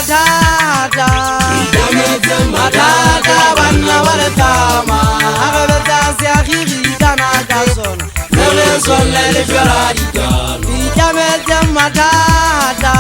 matata matata banna wale tama agabeta siakhiri kana kasona le sonne le fyaradikano ikamete matata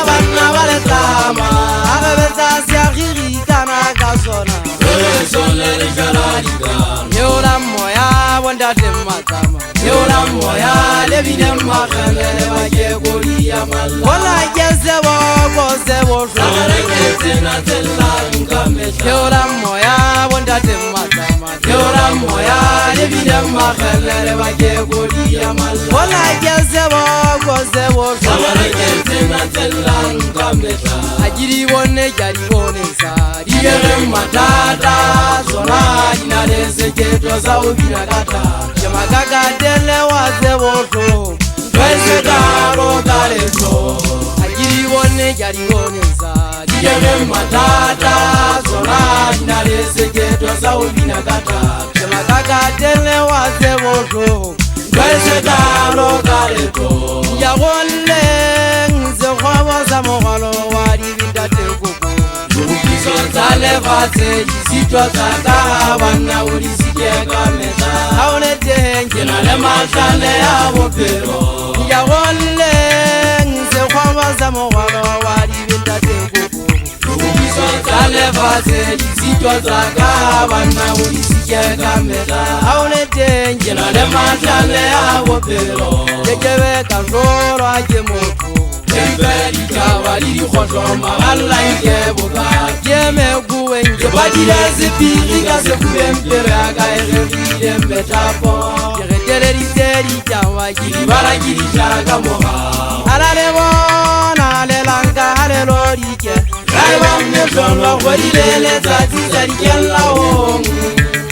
banna wale tama agabeta siakhiri kana kasona le sonne le fyaradikano yola moya wanda tematama yola moya le bidema khale baje goliya malla wala jezebo gozebo sharekete na tella ngame yola moya wanda tematama yola moya le bidema khale baje goliya malla wala jezebo gozebo sharekete na tella ngame ajiri wonne jari wonne sa diere matata zona inaleze keto za ubina kata jamagaga dele wazeboto twese daro galeto ajiri wonne jari wonne sa diere matata zona inaleze keto za ubina kata jamagaga dele wazeboto twese daro galeto ya wolle nze khwabo za mogalo wadi bindate kuku Zale vate jisitwa zaka wana ulisike kameta haone tenje na le matale ya bopero ya wole nze kwamba za mogalo wadi bindate kuku zale vate jisitwa zaka wana ulisike kameta haone tenje na le matale ya bopero jekebe kanzoro aje moto Temperi kawali khotoma alla ingeboka yeme kuwenje badile zipiri kase kuempere aga erevide mbetapo keretere riteri jawa kiri bara kiri jaga moha alale bona lelanga alelorike raiba mmetonwa khwilele tati zarikelawo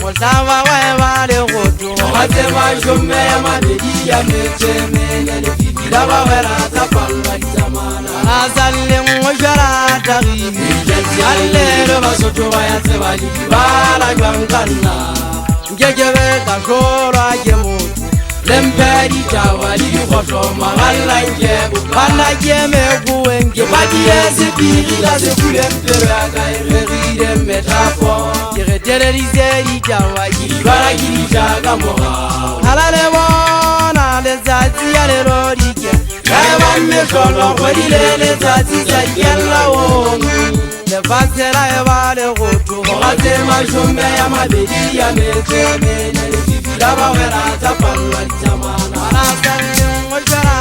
Mosava weva le khoto Matema jomme ya mabedi ya metemene Le fibila wawera tapalwa itamana Azalle mojara tagimi Alle le basoto wayate wali Bala jwankana Ngegebe kashoro ake moto Lemperi jawali khoto Magala ngebu Bala jeme kuwenge Badi eze birila se kulempere Aga ererire metapo Tererizeri jawa kiri bara kiri jaga moha halale bona le zati ya le rorike kaiba meshono khwedile le zati za yella wongu le vasela e vale goto gate majombe ya mabedi ya meteme le fibila ba wera ta palwa jamana rasane ngojara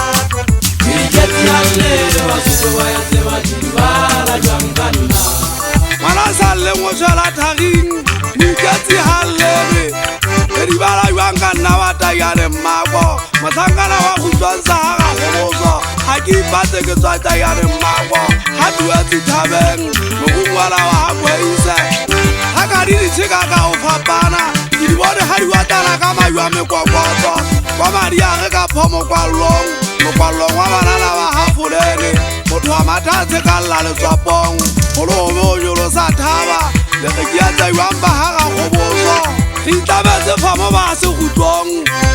kiriketi halle wasuto wa ya tema bara jangana Manasalle ngojara taging Nikati halebe Eribala yuanga nawata yare mago Matangana wa kuzwanza haga homozo Haki bate kezwata yare mago Hatuwezi tabeng Mugungwala wa hapwe ise Haka dini chikaka ufapana Ilibode hariwatana kama yuame kwa kwato Kwa maria heka pomo kwa long Kwa long wa manana wa hafuleni Mutu wa matase kalale zwapong Olo yolo sataba Lekiata yuamba haga homozo Intabeze famo base gutong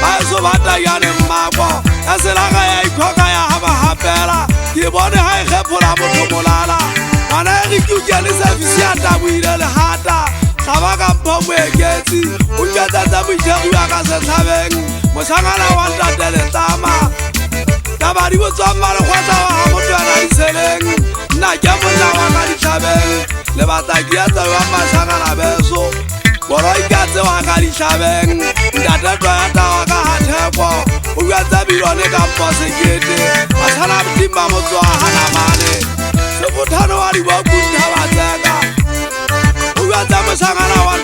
Baeso bata yane mako Eselaga ya ikoka ya haba hapela Kibone hai khepula moto molala Mana ekikukeni sevisiata mwirele hata Sabaka mpomwe eketi Unyata tabu ijeku ya kase tabeng Mosangana wanta tele tama Tabari wotsamale kwata wa hamoto ya naiseleng Na jamu na wakali tabeng Lebata kiata wa masangana beso Boro ikate wakali shabeng Ndata doyata waka hatepo Uweza birone kampose kete Masana mtimba mozo hana mane Sefutano wali wakuta wateka Uweza msangana wali